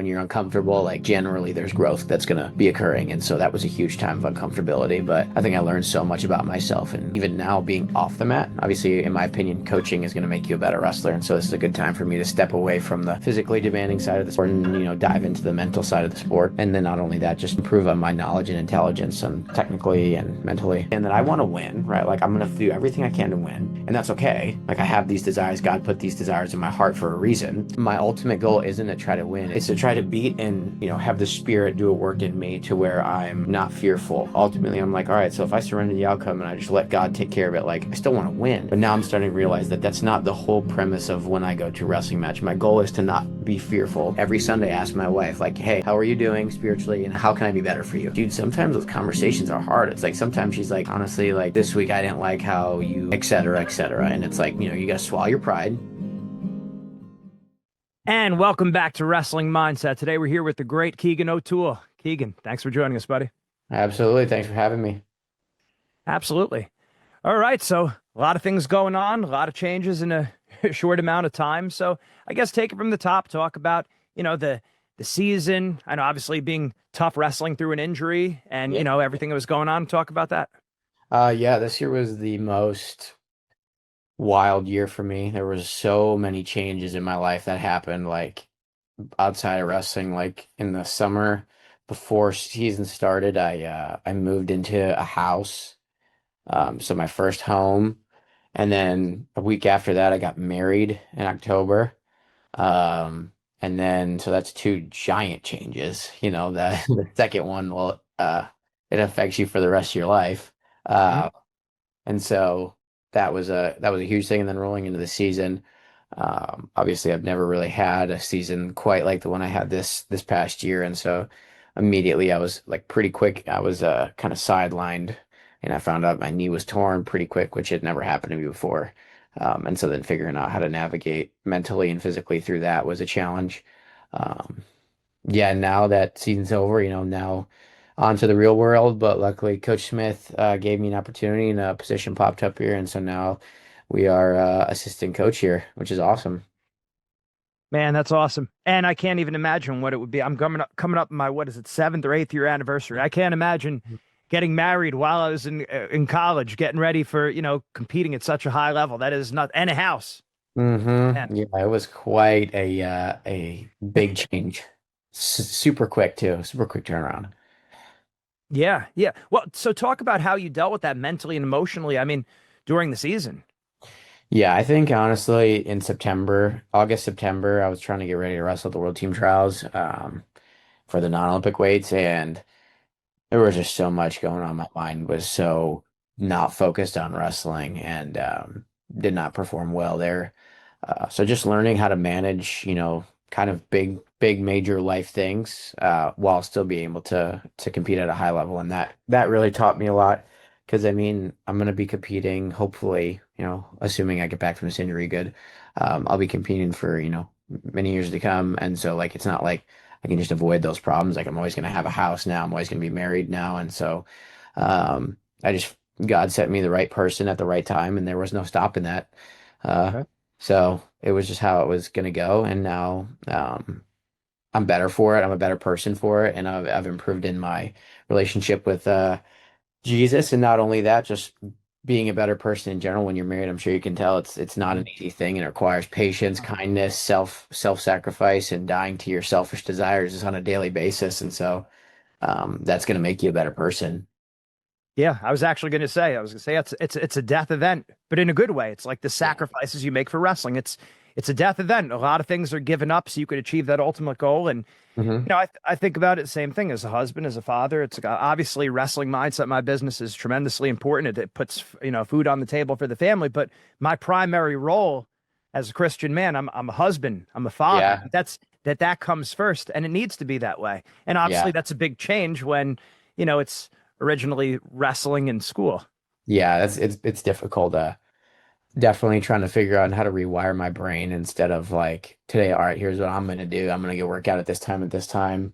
when you're uncomfortable, like generally there's growth that's going to be occurring. And so that was a huge time of uncomfortability. But I think I learned so much about myself. And even now being off the mat, obviously, in my opinion, coaching is going to make you a better wrestler. And so this is a good time for me to step away from the physically demanding side of the sport and, dive into the mental side of the sport. And then not only that, just improve on my knowledge and intelligence and technically and mentally. And then I want to win, right? Like I'm going to do everything I can to win. And that's okay. Like I have these desires. God put these desires in my heart for a reason. My ultimate goal isn't to try to win. It's to try to beat and, have the spirit do a work in me to where I'm not fearful. Ultimately, I'm like, all right, so if I surrender the outcome and I just let God take care of it, like I still want to win. But now I'm starting to realize that that's not the whole premise of when I go to a wrestling match. My goal is to not be fearful. Every Sunday, I ask my wife, like, hey, how are you doing spiritually and how can I be better for you? Dude, sometimes those conversations are hard. It's like sometimes she's like, honestly, like this week I didn't like how you, et cetera, et cetera. And it's like, you got to swallow your pride. And welcome back to Wrestling Mindset. Today we're here with the great Keegan O'Toole. Keegan, thanks for joining us, buddy. Absolutely. Thanks for having me. Absolutely. All right. So a lot of things going on, a lot of changes in a short amount of time. So I guess take it from the top, talk about, the season. I know obviously being tough wrestling through an injury and, everything that was going on. Talk about that. Yeah, this year was the most wild year for me. There was so many changes in my life that happened, like outside of wrestling. Like in the summer before season started, I moved into a house, so my first home, and then a week after that, I got married in October. And then so that's two giant changes. The second one, well, it affects you for the rest of your life. Mhm. And so that was a huge thing. And then rolling into the season, obviously I've never really had a season quite like the one I had this past year. And so immediately I was like pretty quick. I was kind of sidelined, and I found out my knee was torn pretty quick, which had never happened to me before. And so then figuring out how to navigate mentally and physically through that was a challenge. Um, yeah, now that season's over, now on to the real world. But luckily, Coach Smith gave me an opportunity and a position popped up here. And so now we are assistant coach here, which is awesome. Man, that's awesome. And I can't even imagine what it would be. I'm coming up my, what is it, 7th or 8th year anniversary. I can't imagine getting married while I was in college, getting ready for, competing at such a high level. That is not, and a house. Man. Yeah, it was quite a big change. Super quick too, super quick turnaround. Yeah, yeah. Well, so talk about how you dealt with that mentally and emotionally. I mean, during the season. Yeah, I think honestly in September, August, September, I was trying to get ready to wrestle at the World Team Trials for the non-Olympic weights, and there was just so much going on. My mind was so not focused on wrestling and did not perform well there. So just learning how to manage, kind of big major life things while still being able to compete at a high level, and that really taught me a lot. Because I mean, I'm going to be competing, hopefully, assuming I get back from this injury good, I'll be competing for, many years to come. And so like it's not like I can just avoid those problems. Like I'm always going to have a house now. I'm always going to be married now. And so I just God sent me the right person at the right time, and there was no stopping that. Uh, Okay. so it was just how it was going to go. And now I'm better for it. I'm a better person for it. And I've improved in my relationship with Jesus. And not only that, just being a better person in general when you're married. I'm sure you can tell it's not an easy thing, and it requires patience, kindness, self-sacrifice, and dying to your selfish desires on a daily basis. And so that's going to make you a better person. Yeah, I was gonna say it's a death event, but in a good way. It's like the sacrifices you make for wrestling. It's a death event. A lot of things are given up so you could achieve that ultimate goal. And Hmm. I think about it the same thing as a husband, as a father. It's obviously wrestling mindset. My business is tremendously important. It puts food on the table for the family. But my primary role as a Christian man, I'm a husband. I'm a father. Yeah. That comes first, and it needs to be that way. And Yeah. obviously, that's a big change when it's originally wrestling in school. Yeah. It's difficult. Definitely trying to figure out how to rewire my brain instead of like today, all right, here's what I'm gonna do. I'm gonna go work out at this time at this time.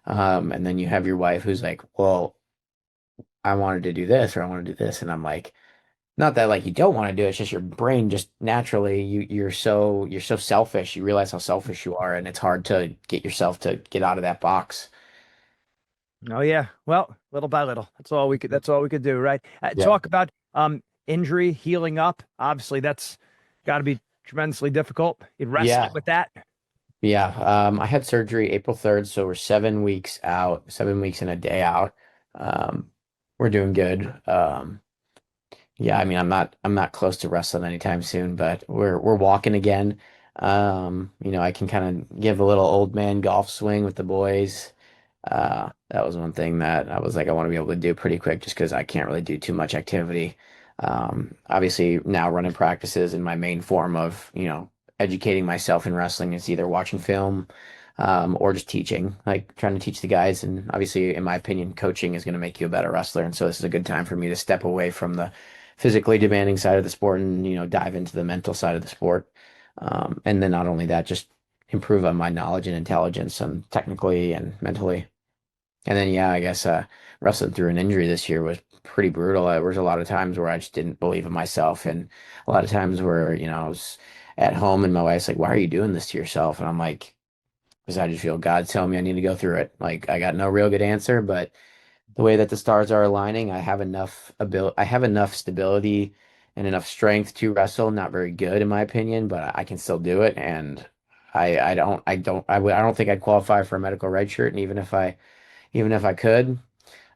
And then you have your wife who's like, well, I wanted to do this or I want to do this. And I'm like, Not that like you don't want to do it, it's just your brain just naturally you're so selfish. You realize how selfish you are, and it's hard to get yourself to get out of that box. Oh yeah. Well, little by little. That's all we could do, right? Yeah. Talk about injury healing up. Obviously, that's got to be tremendously difficult. You wrestling Yeah. with that. Yeah. I had surgery April 3rd, so we're 7 weeks out, 7 weeks and a day out. Um, we're doing good. Yeah, I mean, I'm not close to wrestling anytime soon, but we're walking again. I can kind of give a little old man golf swing with the boys. That was one thing that I was like, I want to be able to do pretty quick just because I can't really do too much activity. Obviously now running practices in my main form of, educating myself in wrestling is either watching film, or just teaching, like trying to teach the guys. And obviously, in my opinion, coaching is going to make you a better wrestler. And so this is a good time for me to step away from the physically demanding side of the sport and, dive into the mental side of the sport. And then not only that, just improve on my knowledge and intelligence and technically and mentally. And then, yeah, I guess wrestling through an injury this year was pretty brutal. There was a lot of times where I just didn't believe in myself, and a lot of times where, I was at home and my wife's like, "Why are you doing this to yourself?" And I'm like, "Because I just feel God telling me I need to go through it." Like I got no real good answer, but the way that the stars are aligning, I have enough stability and enough strength to wrestle. Not very good in my opinion, but I can still do it. And I don't think I'd qualify for a medical red shirt. And even if I could,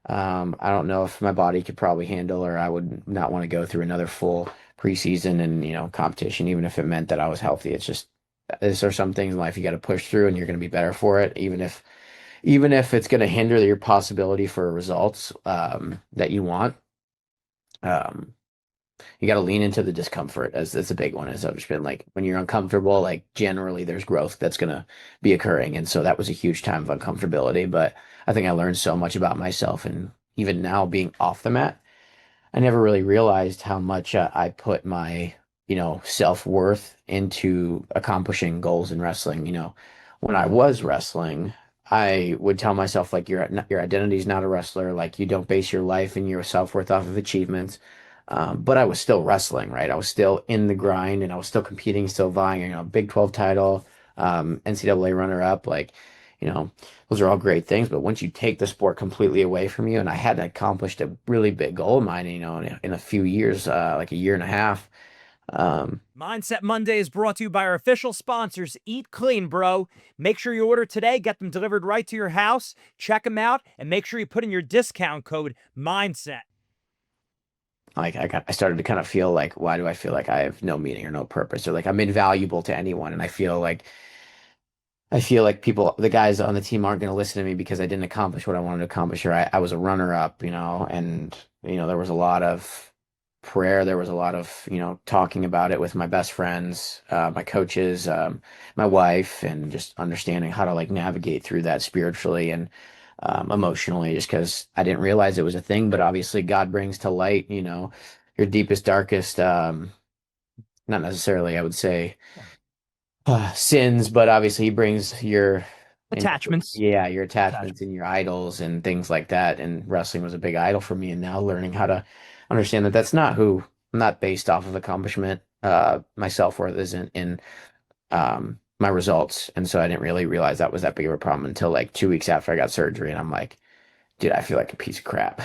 I don't know if my body could probably handle, or I would not want to go through another full preseason and, competition, even if it meant that I was healthy. It's just, these are some things in life you got to push through and you're going to be better for it, even if it's going to hinder your possibility for results, that you want. Um, you got to lean into the discomfort as that's a big one. As I've just been like, when you're uncomfortable, like generally there's growth that's going to be occurring. And so that was a huge time of uncomfortability, but I think I learned so much about myself. And even now being off the mat, I never really realized how much I put my, self-worth into accomplishing goals in wrestling. When I was wrestling, I would tell myself like your identity is not a wrestler, like you don't base your life and your self-worth off of achievements. But I was still wrestling, right? I was still in the grind and I was still competing, still vying, Big 12 title, NCAA runner-up, like, those are all great things. But once you take the sport completely away from you, and I had accomplished a really big goal of mine, in a few years, like a year and a half. Um, Mindset Monday is brought to you by our official sponsors, Eat Clean, bro. Make sure you order today, get them delivered right to your house, check them out, and make sure you put in your discount code MINDSET. like I started to kind of feel like, why do I feel like I have no meaning or no purpose, or like I'm invaluable to anyone? And I feel like people, the guys on the team aren't going to listen to me because I didn't accomplish what I wanted to accomplish, or I was a runner up, and, there was a lot of prayer. There was a lot of, talking about it with my best friends, my coaches, my wife, and just understanding how to like navigate through that spiritually and, emotionally, just because I didn't realize it was a thing. But obviously God brings to light, your deepest, darkest, not necessarily, I would say, sins, but obviously he brings in- Attachments. yeah, your attachments and your idols and things like that. And wrestling was a big idol for me. And now learning how to understand that that's not who I'm not based off of accomplishment. My self-worth isn't in, my results. And so I didn't really realize that was that big of a problem until like 2 weeks after I got surgery. And I'm like, dude, I feel like a piece of crap.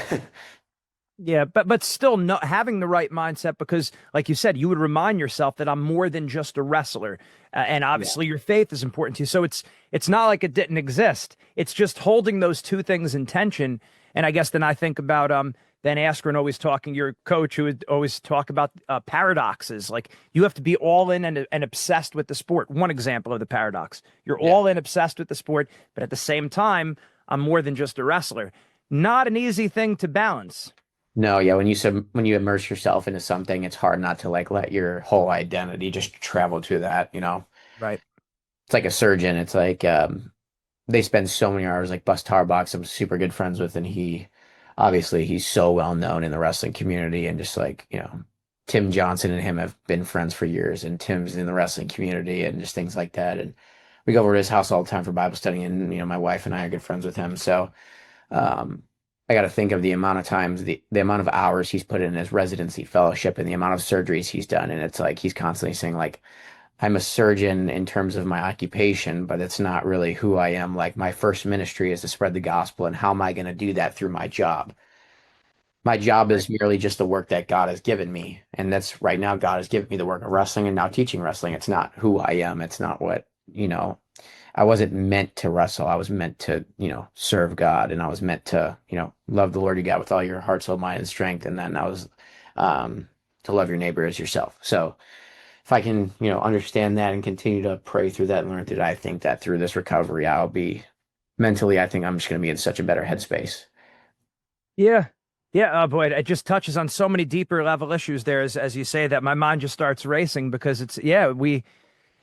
Yeah, but still not having the right mindset because, like you said, you would remind yourself that I'm more than just a wrestler, and Yeah. obviously your faith is important to you. So it's not like it didn't exist. It's just holding those two things in tension. And I guess then I think about Ben Askren always talking, your coach who would always talk about paradoxes. Like you have to be all in and obsessed with the sport. One example of the paradox: you're Yeah. all in, obsessed with the sport, but at the same time, I'm more than just a wrestler. Not an easy thing to balance. No, yeah, when you immerse yourself into something, it's hard not to like let your whole identity just travel to that. Right. It's like a surgeon. It's like they spend so many hours like Bus Tarbox, I'm super good friends with, and he's so well known in the wrestling community, and just like, Tim Johnson and him have been friends for years, and Tim's in the wrestling community and just things like that. And we go over to his house all the time for Bible study, and my wife and I are good friends with him. So um I got to think of the amount of times, the amount of hours he's put in his residency fellowship and the amount of surgeries he's done. And it's like he's constantly saying, like, I'm a surgeon in terms of my occupation, but it's not really who I am. Like, my first ministry is to spread the gospel, and how am I going to do that through my job? My job Right. is merely just the work that God has given me. And that's right now, God has given me the work of wrestling and now teaching wrestling. It's not who I am. It's not what, I wasn't meant to wrestle. I was meant to, serve God, and I was meant to, love the Lord your God with all your heart, soul, mind, and strength. And then I was to love your neighbor as yourself. So if I can, understand that and continue to pray through that and learn through that, I think that through this recovery, I'll be mentally, I think I'm just going to be in such a better headspace. Yeah. Yeah. Oh boy, it just touches on so many deeper level issues there as you say that my mind just starts racing because it's, yeah, we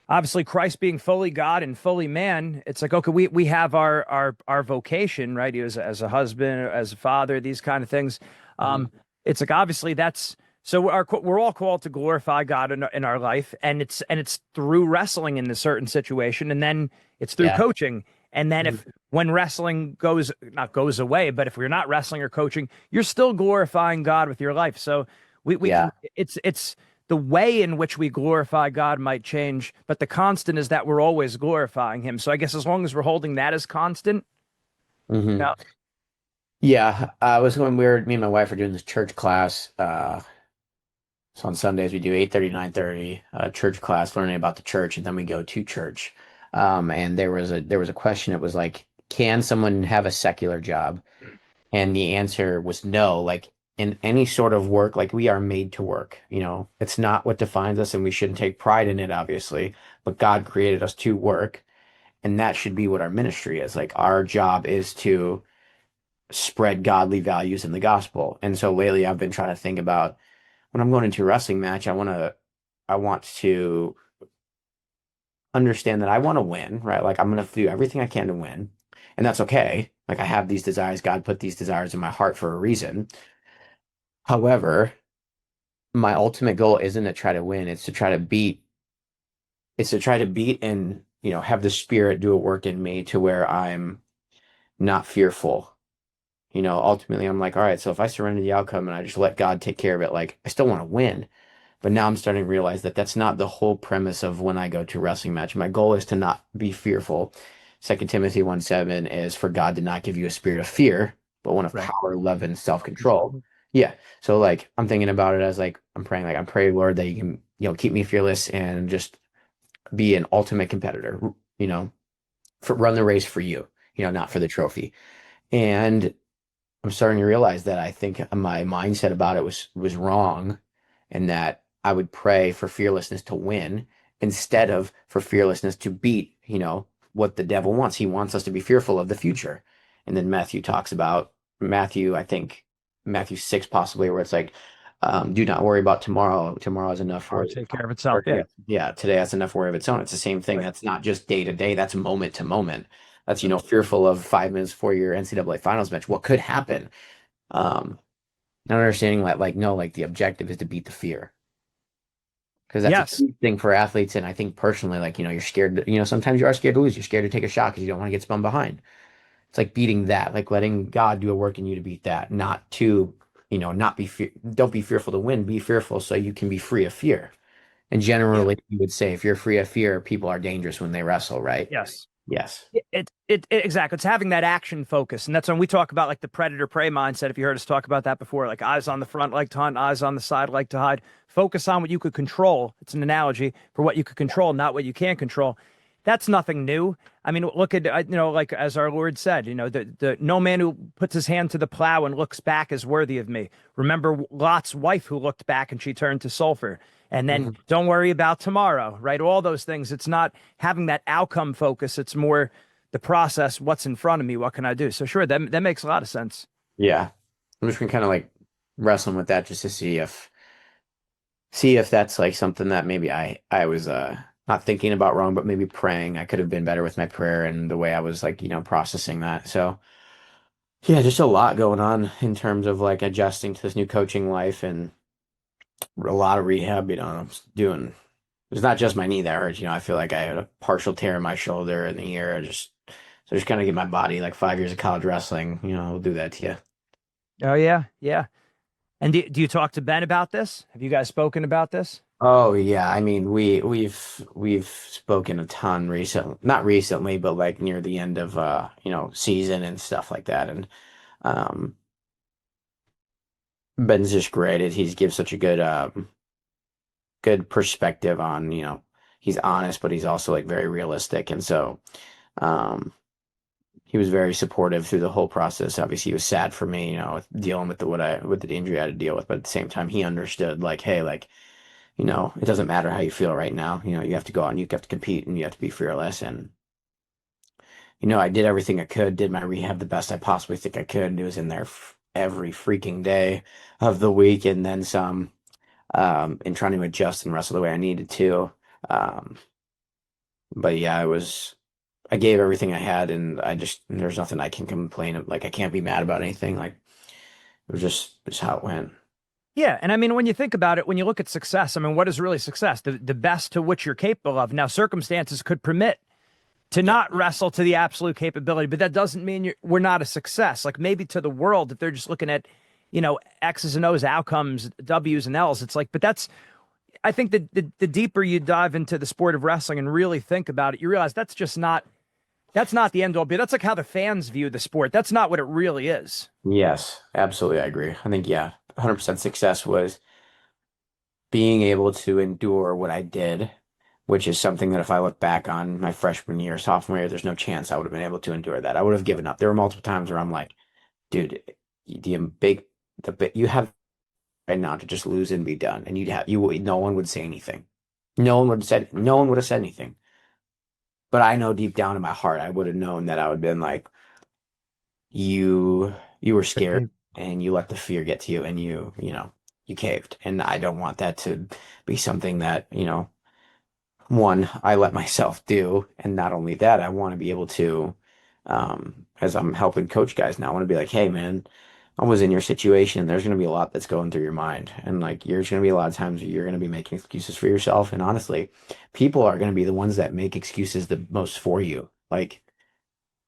obviously Christ being fully God and fully man. It's like, okay, we have our vocation, right? He was as a husband, as a father, these kind of things. Mhm. Um, it's like, obviously that's, so we're all called to glorify God in our life. And it's through wrestling in a certain situation. And then it's through Yeah. coaching. And then if when wrestling goes not goes away, but if we're not wrestling or coaching, you're still glorifying God with your life. So we Yeah. can it's the way in which we glorify God might change, but the constant is that we're always glorifying Him. So I guess as long as we're holding that as constant, hmm yeah, Yeah. I was when me and my wife are doing this church class. So on Sundays we do 8:30, 9:30 church class, learning about the church, and then we go to church. And there was a question. It was like, can someone have a secular job? And the answer was no. Like, in any sort of work, like, we are made to work. It's not what defines us, and we shouldn't take pride in it, obviously. But God created us to work, and that should be what our ministry is. Like, our job is to spread godly values in the gospel. And so lately, I've been trying to think about when I'm going into a wrestling match, I want to understand that I want to win, right? Like, I'm going to do everything I can to win, and that's okay. Like, I have these desires. God put these desires in my heart for a reason. However, my ultimate goal isn't to try to win. It's to try to beat and, have the spirit do a work in me to where I'm not fearful. Ultimately I'm like, all right, so if I surrender the outcome and I just let God take care of it, like, I still want to win. But now I'm starting to realize that that's not the whole premise of when I go to a wrestling match. My goal is to not be fearful. 2 Timothy 1:7 is for God did not give you a spirit of fear, but one of right. power, love, and self-control. Yeah. So, like, I'm thinking about it as, like, I'm praying, like, I'm praying, Lord, that you can, keep me fearless and just be an ultimate competitor, run the race for you, not for the trophy. And I'm starting to realize that I think my mindset about it was wrong, and that I would pray for fearlessness to win instead of for fearlessness to beat, what the devil wants. He wants us to be fearful of the future. And then Matthew talks about I think Matthew 6 possibly, where it's like, do not worry about tomorrow. Tomorrow is enough Or worry. take care of itself. Or, Yeah. yeah, yeah, today has enough worry of its own. It's the same thing. Right. That's not just day to day. That's moment to moment. That's, fearful of 5 minutes before your NCAA finals match. What could happen? Um, Not understanding that, like, no, like, the objective is to beat the fear, because that's a Yes. huge thing for athletes. And I think personally, like, you're scared, sometimes you are scared to lose. You're scared to take a shot because you don't want to get spun behind. It's like beating that, like letting God do a work in you to beat that, not to, not be fear. Don't be fearful to win. Be fearful so you can be free of fear. And Yeah. generally, you would say if you're free of fear, people are dangerous when they wrestle, right? Yes. Yes. Exactly. It's having that action focus. And that's when we talk about like the predator prey mindset. If you heard us talk about that before, like eyes on the front, like to hunt, eyes on the side, like to hide. Focus on what you could control. It's an analogy for what you could control, not what you can't control. That's nothing new. I mean, look at, like as our Lord said, the no man who puts his hand to the plow and looks back is worthy of me. Remember Lot's wife who looked back and she turned to sulfur. And then Mhm. don't worry about tomorrow, right? All those things. It's not having that outcome focus. It's more the process. What's in front of me? What can I do? So sure, that makes a lot of sense. Yeah. I'm just gonna kind of like wrestling with that just to see if that's like something that maybe I was not thinking about wrong, but maybe praying. I could have been better with my prayer and the way I was, like, processing that. So yeah, just a lot going on in terms of like adjusting to this new coaching life, and a lot of rehab. I'm doing. It's not just my knee that hurts. I feel like I had a partial tear in my shoulder in the ear. Just kind of get my body, like 5 years of college wrestling. Will do that to you. Oh yeah, yeah. And do you talk to Ben about this? Have you guys spoken about this? Oh yeah, I mean we've spoken a ton recently, not recently, but like near the end of season and stuff like that. And um Ben's just great. He gives such a good perspective on, he's honest, but he's also like very realistic. And so um he was very supportive through the whole process. Obviously, he was sad for me, with dealing with the injury I had to deal with, but at the same time, he understood like, hey, like, it doesn't matter how you feel right now. You have to go out and you have to compete and you have to be fearless. And I did everything I could, did my rehab the best I possibly think I could. It was in there every freaking day of the week and then some, and trying to adjust and wrestle the way I needed to. Um, but yeah, I gave everything I had, and there's nothing I can complain of. Like, I can't be mad about anything. Like, it was just how it went. Yeah, and I mean, when you think about it, when you look at success, I mean, what is really success? The best to which you're capable of. Now, circumstances could permit to not wrestle to the absolute capability, but that doesn't mean we're not a success. Like maybe to the world, if they're just looking at, X's and O's outcomes, W's and L's, it's like, but I think that the deeper you dive into the sport of wrestling and really think about it, you realize that's not the end all be. That's like how the fans view the sport. That's not what it really is. Yes, absolutely. I agree. I think, yeah, 100% success was being able to endure what I did, which is something that if I look back on my freshman year, sophomore year, there's no chance I would have been able to endure that. I would have given up. There were multiple times where I'm like, dude, you have right now to just lose and be done. And no one would say anything. No one would have said anything. But I know deep down in my heart, I would have known that I would have been like, you were scared and you let the fear get to you and you caved. And I don't want that to be something that, one, I let myself do. And not only that, I want to be able to, as I'm helping coach guys now, I want to be like, hey man, I was in your situation. There's going to be a lot that's going through your mind. And like, there's going to be a lot of times where you're going to be making excuses for yourself. And honestly, people are going to be the ones that make excuses the most for you. Like,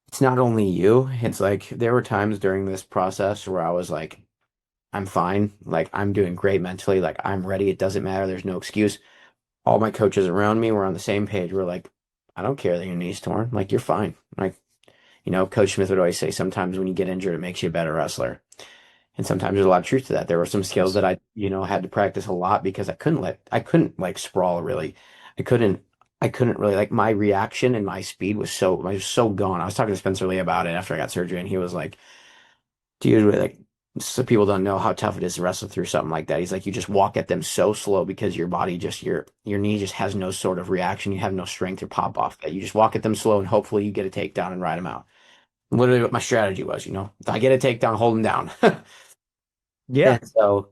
it's not only you. It's like, there were times during this process where I was like, I'm fine. Like, I'm doing great mentally. Like, I'm ready. It doesn't matter. There's no excuse. All my coaches around me were on the same page. We're like, I don't care that your knee's torn. Like, you're fine. Like, Coach Smith would always say, sometimes when you get injured, it makes you a better wrestler. And sometimes there's a lot of truth to that. There were some skills that I, had to practice a lot because I couldn't like sprawl really. I couldn't really like my reaction and my speed I was so gone. I was talking to Spencer Lee about it after I got surgery and he was like, dude, like, so people don't know how tough it is to wrestle through something like that. He's like, you just walk at them so slow because your body your knee just has no sort of reaction. You have no strength to pop off that. You just walk at them slow and hopefully you get a takedown and ride them out. Literally what my strategy was, if I get a takedown, hold them down. Yeah. And so,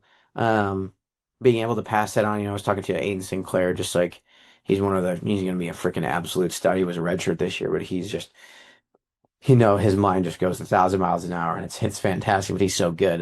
being able to pass that on, I was talking to Aiden Sinclair, just like he's going to be a freaking absolute stud. He was a redshirt this year, but he's just, his mind just goes 1,000 miles an hour and it's fantastic, but he's so good.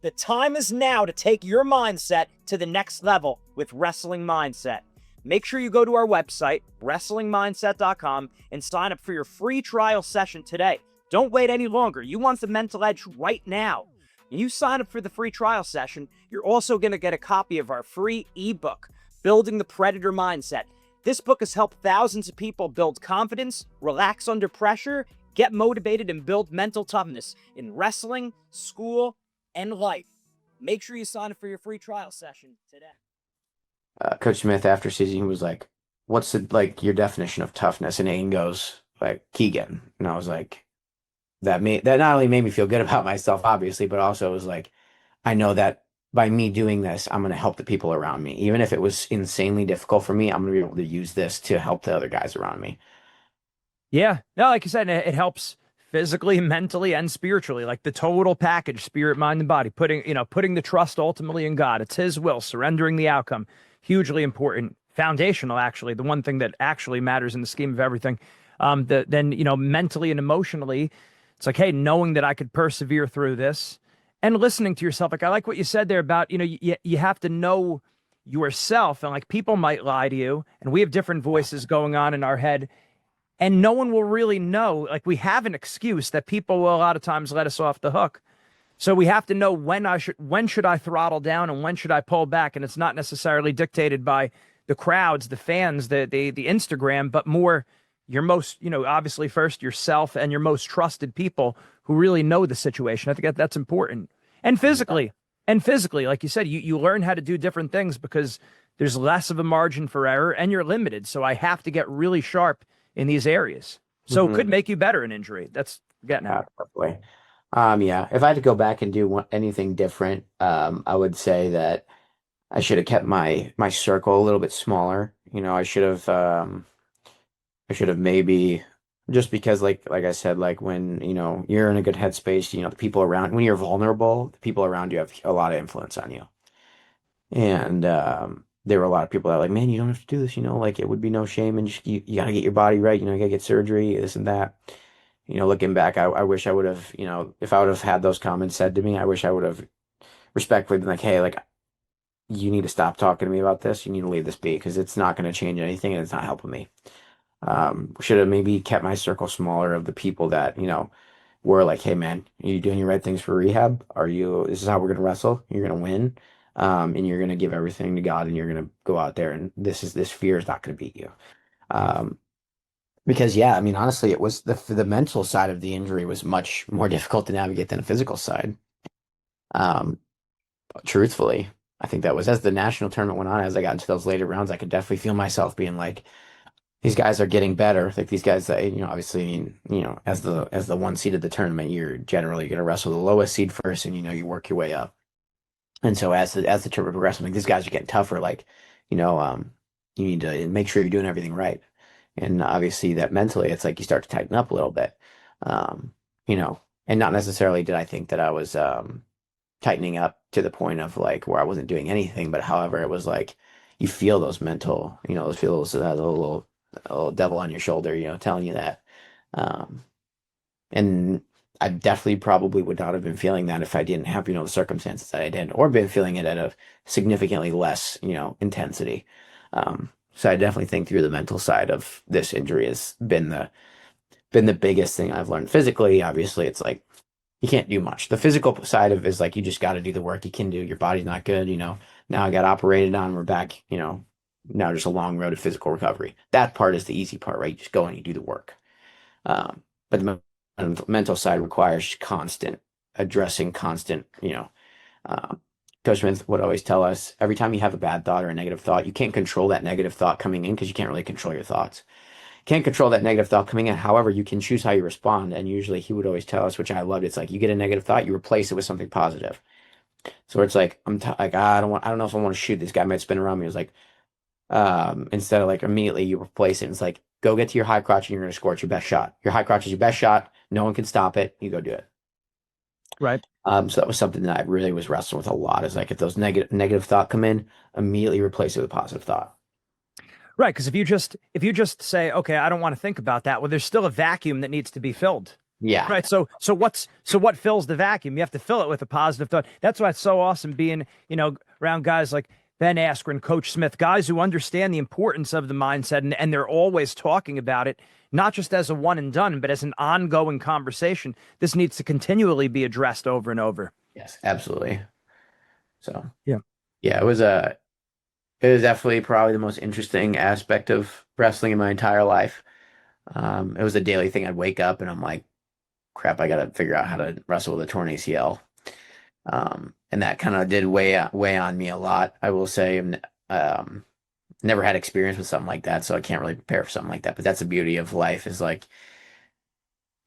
The time is now to take your mindset to the next level with Wrestling Mindset. Make sure you go to our website, wrestlingmindset.com, and sign up for your free trial session today. Don't wait any longer. You want the mental edge right now. When you sign up for the free trial session, you're also going to get a copy of our free ebook, Building the Predator Mindset. This book has helped thousands of people build confidence, relax under pressure, get motivated, and build mental toughness in wrestling, school, and life. Make sure you sign up for your free trial session today. Coach Smith after season, he was like, what's your definition of toughness? And Aiden goes like, Keegan. And I was like, that not only made me feel good about myself, obviously, but also was like, I know that by me doing this, I'm going to help the people around me. Even if it was insanely difficult for me, I'm going to be able to use this to help the other guys around me. Yeah. No, like you said, it helps physically, mentally, and spiritually, like the total package, spirit, mind, and body, putting the trust ultimately in God. It's his will, surrendering the outcome. Hugely important, foundational, actually, the one thing that actually matters in the scheme of everything. Then, mentally and emotionally, it's like, hey, knowing that I could persevere through this and listening to yourself. Like, I like what you said there about, you have to know yourself, and like people might lie to you, and we have different voices going on in our head, and no one will really know. Like, we have an excuse that people will a lot of times let us off the hook. So we have to know when should I throttle down and when should I pull back? And it's not necessarily dictated by the crowds, the fans, the Instagram, but more your most, obviously first yourself and your most trusted people who really know the situation. I think that's important. And physically, like you said, you learn how to do different things because there's less of a margin for error and you're limited. So I have to get really sharp in these areas. So it could make you better in injury. That's getting out. Probably. Yeah, if I had to go back and do anything different, I would say that I should have kept my circle a little bit smaller. I should have maybe just because like I said, like when, you're in a good headspace, the people around when you're vulnerable, the people around you have a lot of influence on you. And there were a lot of people that were like, man, you don't have to do this, like it would be no shame and you gotta get your body right, you gotta get surgery, this and that. Looking back, I wish I would have, if I would have had those comments said to me, I wish I would have respectfully been like, hey, like, you need to stop talking to me about this. You need to leave this be because it's not going to change anything and it's not helping me. Should have maybe kept my circle smaller of the people that, were like, hey, man, are you doing your right things for rehab? This is how we're going to wrestle. You're going to win. And you're going to give everything to God and you're going to go out there and this fear is not going to beat you. Because yeah, I mean, honestly, it was the mental side of the injury was much more difficult to navigate than the physical side. Truthfully, I think that was as the national tournament went on, as I got into those later rounds, I could definitely feel myself being like, these guys are getting better. Like these guys that, obviously, as the one seed of the tournament, you're generally going to wrestle the lowest seed first and, you work your way up. And so as the tournament progresses, like these guys are getting tougher. Like, you need to make sure you're doing everything right. And obviously that mentally, it's like you start to tighten up a little bit, and not necessarily did I think that I was tightening up to the point of like where I wasn't doing anything, but however, it was like you feel those mental, those feels that little devil on your shoulder, telling you that. And I definitely probably would not have been feeling that if I didn't have, the circumstances that I did, or been feeling it at a significantly less, intensity. So I definitely think through the mental side of this injury has been the biggest thing I've learned. Physically, obviously, it's like you can't do much. The physical side of it is like you just got to do the work you can do. Your body's not good, Now I got operated on. We're back, now just a long road of physical recovery. That part is the easy part, right? You just go and you do the work. But the mental side requires constant addressing, Coach Smith would always tell us every time you have a bad thought or a negative thought, you can't control that negative thought coming in because you can't really control your thoughts. Can't control that negative thought coming in. However, you can choose how you respond. And usually he would always tell us, which I loved, it's like you get a negative thought, you replace it with something positive. So it's like, I don't know if I want to shoot this guy might spin around me. It was like, instead of like immediately you replace it. It's like, go get to your high crotch and you're going to score. It's your best shot. Your high crotch is your best shot. No one can stop it. You go do it. Right. So that was something that I really was wrestling with a lot is like, if those negative thought come in, immediately replace it with positive thought. Right. Because if you just say, okay, I don't want to think about that. Well, there's still a vacuum that needs to be filled. Yeah. Right. So what fills the vacuum? You have to fill it with a positive thought. That's why it's so awesome being, around guys like Ben Askren, Coach Smith, guys who understand the importance of the mindset and they're always talking about it, not just as a one and done, but as an ongoing conversation. This needs to continually be addressed over and over. Yes, absolutely. So yeah, it was definitely probably the most interesting aspect of wrestling in my entire life. It was a daily thing. I'd wake up and I'm like, crap, I got to figure out how to wrestle with a torn ACL. And that kind of did weigh on me a lot. I will say, never had experience with something like that, so I can't really prepare for something like that. But that's the beauty of life is like,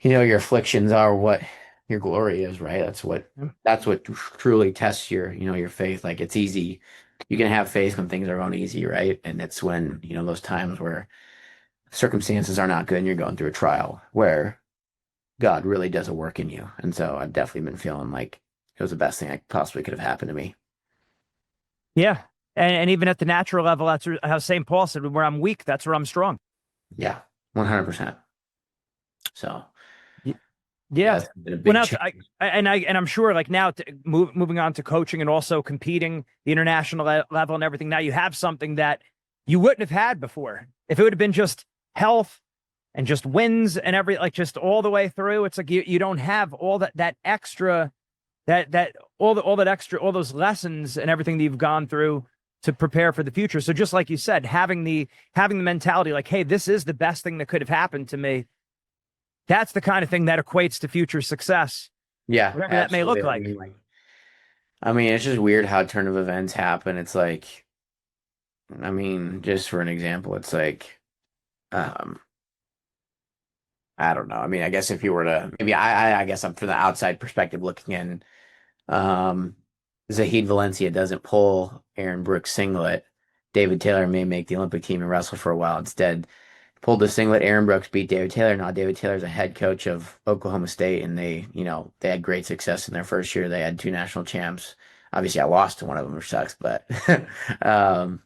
your afflictions are what your glory is, right? That's what truly tests your faith. Like it's easy. You can have faith when things are going easy, right? And it's when, those times where circumstances are not good and you're going through a trial where God really does a work in you. And so I've definitely been feeling like it was the best thing that possibly could have happened to me. Yeah. And even at the natural level, that's how St. Paul said, where I'm weak, that's where I'm strong. Yeah, 100%. So, yeah. Well, now, I'm sure like now moving on to coaching and also competing the international level and everything. Now you have something that you wouldn't have had before. If it would have been just health and just wins and just all the way through, it's like you don't have all that extra that all that extra, all those lessons and everything that you've gone through to prepare for the future. So just like you said, having the mentality like, hey, this is the best thing that could have happened to me. That's the kind of thing that equates to future success, Yeah, whatever that may look absolutely. like. I mean, it's just weird how turn of events happen. It's like, I mean, just for an example, it's like, um, I don't know. I mean, I guess if you were to maybe I guess I'm from the outside perspective looking in, um, Zahid Valencia doesn't pull Aaron Brooks' singlet. David Taylor may make the Olympic team and wrestle for a while. Instead, pulled the singlet. Aaron Brooks beat David Taylor. Now David Taylor's a head coach of Oklahoma State, and they had great success in their first year. They had two national champs. Obviously, I lost to one of them, which sucks, but um,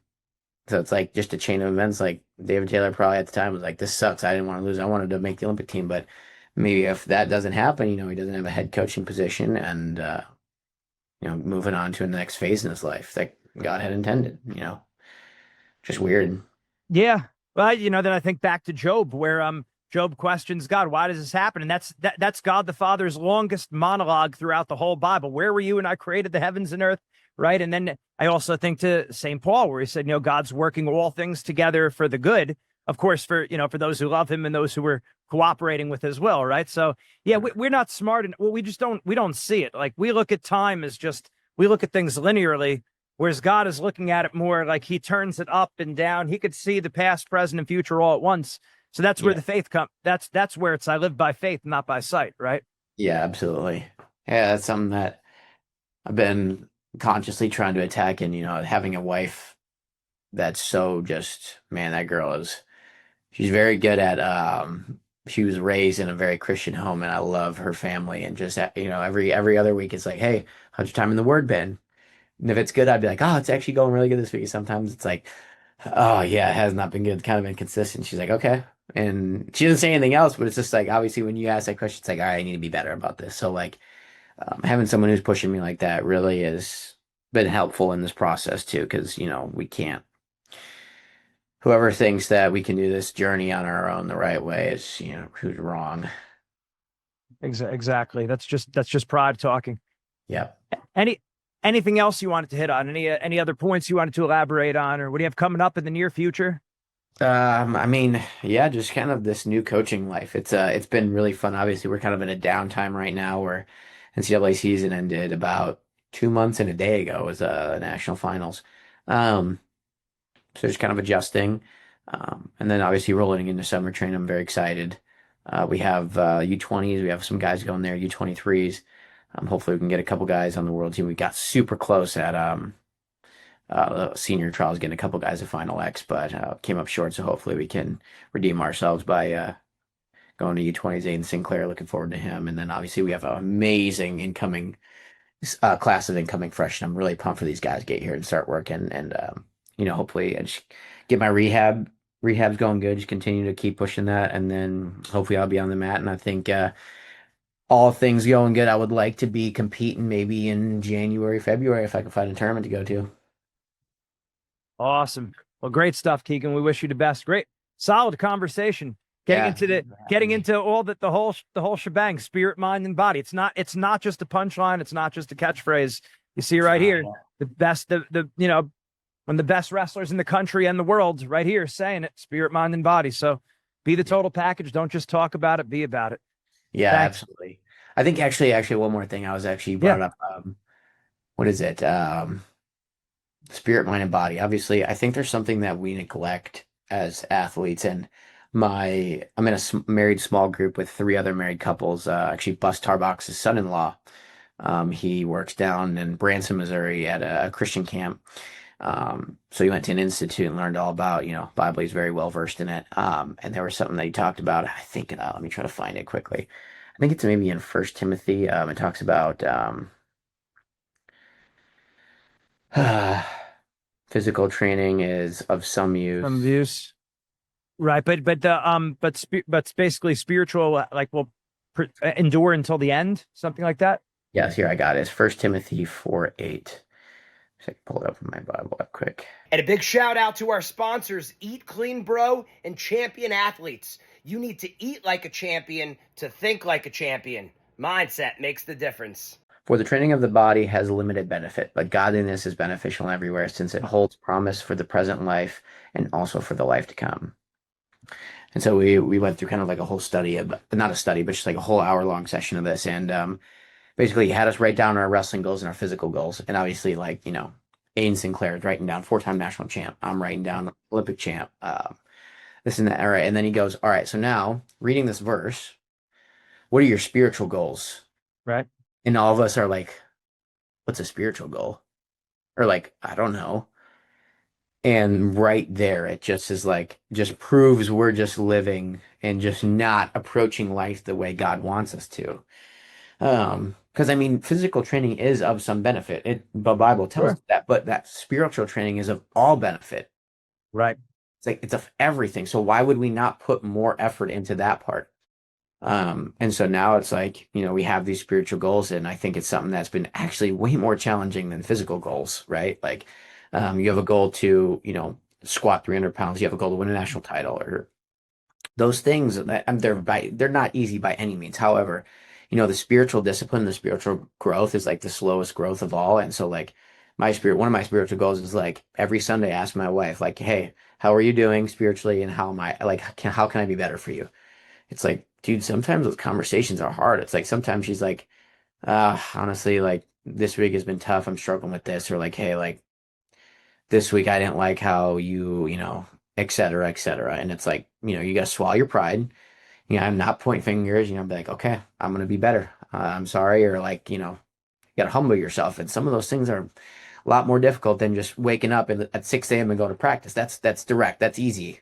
so it's like just a chain of events. Like David Taylor probably at the time was like, "This sucks. I didn't want to lose. I wanted to make the Olympic team." But maybe if that doesn't happen, he doesn't have a head coaching position, and moving on to the next phase in his life that God had intended. Just weird. Yeah. Well, then I think back to Job, where Job questions God, why does this happen? And that's God the Father's longest monologue throughout the whole Bible. Where were you when I created the heavens and earth? Right. And then I also think to St. Paul, where he said, God's working all things together for the good, of course, for those who love him and those who were cooperating with his will. Right. So, yeah, we're not smart. And well, we don't see it. Like we look at time as we look at things linearly. Whereas God is looking at it more like he turns it up and down. He could see the past, present, and future all at once. So that's where the faith comes. That's where it's I live by faith, not by sight, right? Yeah, absolutely. Yeah, that's something that I've been consciously trying to attack. And, having a wife that's so just, man, that girl she's very good at, she was raised in a very Christian home, and I love her family. And just, every other week it's like, hey, how's your time in the Word been? And if it's good, I'd be like, oh, it's actually going really good this week. Sometimes it's like, oh, yeah, it has not been good, kind of inconsistent. She's like, okay. And she doesn't say anything else, but it's just like, obviously, when you ask that question, it's like, all right, I need to be better about this. So, like, having someone who's pushing me like that really has been helpful in this process, too, because, we can't. Whoever thinks that we can do this journey on our own the right way is, who's wrong. Exactly. That's just pride talking. Yeah. Anything else you wanted to hit on? Any other points you wanted to elaborate on, or what do you have coming up in the near future? I mean, yeah, just kind of this new coaching life. It's been really fun. Obviously, we're kind of in a downtime right now where NCAA season ended about 2 months and a day ago was national finals. Um, so just kind of adjusting. And then obviously rolling into summer training. I'm very excited. We have U20s, we have some guys going there, U23s. Hopefully we can get a couple guys on the world team. We got super close at the senior trials, getting a couple guys at Final X, but came up short. So hopefully we can redeem ourselves by going to U20s. Aiden Sinclair, looking forward to him. And then obviously we have an amazing incoming class of incoming freshmen. I'm really pumped for these guys to get here and start working. And hopefully I just get my rehab's going good. Just continue to keep pushing that, and then hopefully I'll be on the mat. And I think all things going good, I would like to be competing maybe in January, February if I can find a tournament to go to. Awesome. Well, great stuff, Keegan. We wish you the best. Great, solid conversation. Getting into all the whole shebang, spirit, mind, and body. It's not just a punchline. It's not just a catchphrase. You see right here, the best, one of the best wrestlers in the country and the world, right here, saying it: spirit, mind, and body. So, be the total package. Don't just talk about it. Be about it. Yeah, Thanks. absolutely. I think actually one more thing I was actually brought up. What is it? Spirit, mind, and body. Obviously, I think there's something that we neglect as athletes. And I'm in a married small group with three other married couples. Actually, Bus Tarbox's son-in-law. He works down in Branson, Missouri at a Christian camp. So he went to an institute and learned all about, Bible. He's very well versed in it. And there was something that he talked about. I think, let me try to find it quickly. I think it's maybe in First Timothy. It talks about physical training is of some use. Some use, right? But basically spiritual, like will endure until the end, something like that. Yes, here I got it. It's 1 Timothy 4:8. So I can pull it up in my Bible up quick. And a big shout out to our sponsors, Eat Clean Bro and Champion Athletes. You need to eat like a champion to think like a champion. Mindset makes the difference. For the training of the body has limited benefit, but godliness is beneficial everywhere, since it holds promise for the present life and also for the life to come. And so we went through kind of like a whole study of, not a study, but just like a whole hour-long session of this. And basically he had us write down our wrestling goals and our physical goals. And obviously, like, Aiden Sinclair is writing down 4-time national champ. I'm writing down Olympic champ. This and that. All right. And then he goes, all right, so now reading this verse, what are your spiritual goals? Right. And all of us are like, what's a spiritual goal? Or like, I don't know. And right there, it just is like, just proves we're just living and just not approaching life the way God wants us to. Because I mean, physical training is of some benefit. The Bible tells us that, but that spiritual training is of all benefit. Right. It's like, it's of everything. So why would we not put more effort into that part? And so now it's like, we have these spiritual goals, and I think it's something that's been actually way more challenging than physical goals, right? Like, you have a goal to, squat 300 pounds. You have a goal to win a national title, or those things that they're not easy by any means. However, the spiritual discipline, the spiritual growth is like the slowest growth of all. And so like one of my spiritual goals is like every Sunday, ask my wife, like, hey, how are you doing spiritually? And how am I, like, how can I be better for you? It's like, dude, sometimes those conversations are hard. It's like, sometimes she's like, honestly, like this week has been tough. I'm struggling with this. Or like, hey, like this week I didn't like how you, et cetera, et cetera. And it's like, you got to swallow your pride. I'm not pointing fingers, be like, okay, I'm going to be better. I'm sorry. Or like, you got to humble yourself. And some of those things are a lot more difficult than just waking up at 6 a.m. and go to practice. That's direct. That's easy.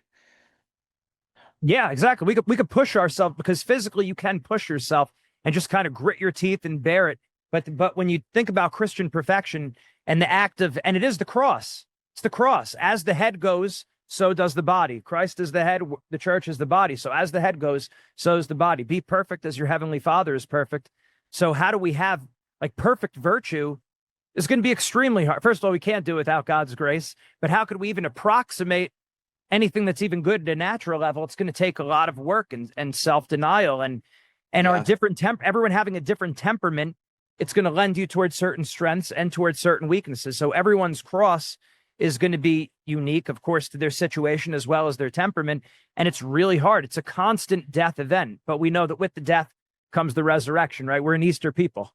Yeah, exactly. We could push ourselves, because physically you can push yourself and just kind of grit your teeth and bear it. But when you think about Christian perfection and the act of, and it is the cross, it's the cross. As the head goes, so does the body. Christ is the head, the church is the body. So as the head goes, so is the body. Be perfect as your heavenly Father is perfect. So how do we have like perfect virtue? Is going to be extremely hard. First of all, we can't do it without God's grace, but how could we even approximate anything that's even good at a natural level? It's going to take a lot of work and self-denial and our different everyone having a different temperament. It's going to lend you towards certain strengths and towards certain weaknesses. So everyone's cross is going to be unique, of course, to their situation as well as their temperament. And it's really hard. It's a constant death event, but we know that with the death comes the resurrection, right? We're an Easter people.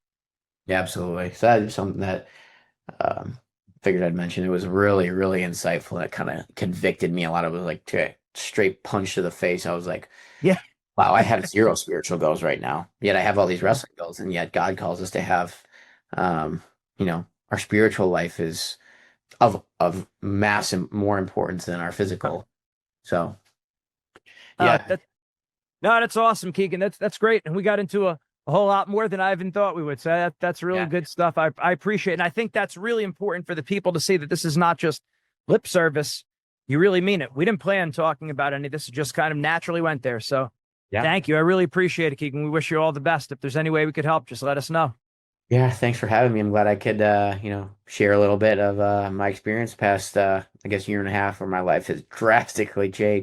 Yeah, absolutely. So that is something that figured I'd mention. It was really, really insightful. It kind of convicted me a lot. It was like a straight punch to the face. I was like, yeah, wow, I have 0 spiritual goals right now. Yet I have all these wrestling goals, and yet God calls us to have, our spiritual life is of mass and more importance than our physical. So, yeah. That's awesome, Keegan. That's great. And we got into a whole lot more than I even thought we would. So that's really good stuff. I appreciate it. And I think that's really important for the people to see that this is not just lip service. You really mean it. We didn't plan on talking about any of this. It just kind of naturally went there. So thank you. I really appreciate it, Keegan. We wish you all the best. If there's any way we could help, just let us know. Yeah, thanks for having me. I'm glad I could, share a little bit of my experience past, I guess, year and a half where my life has drastically changed.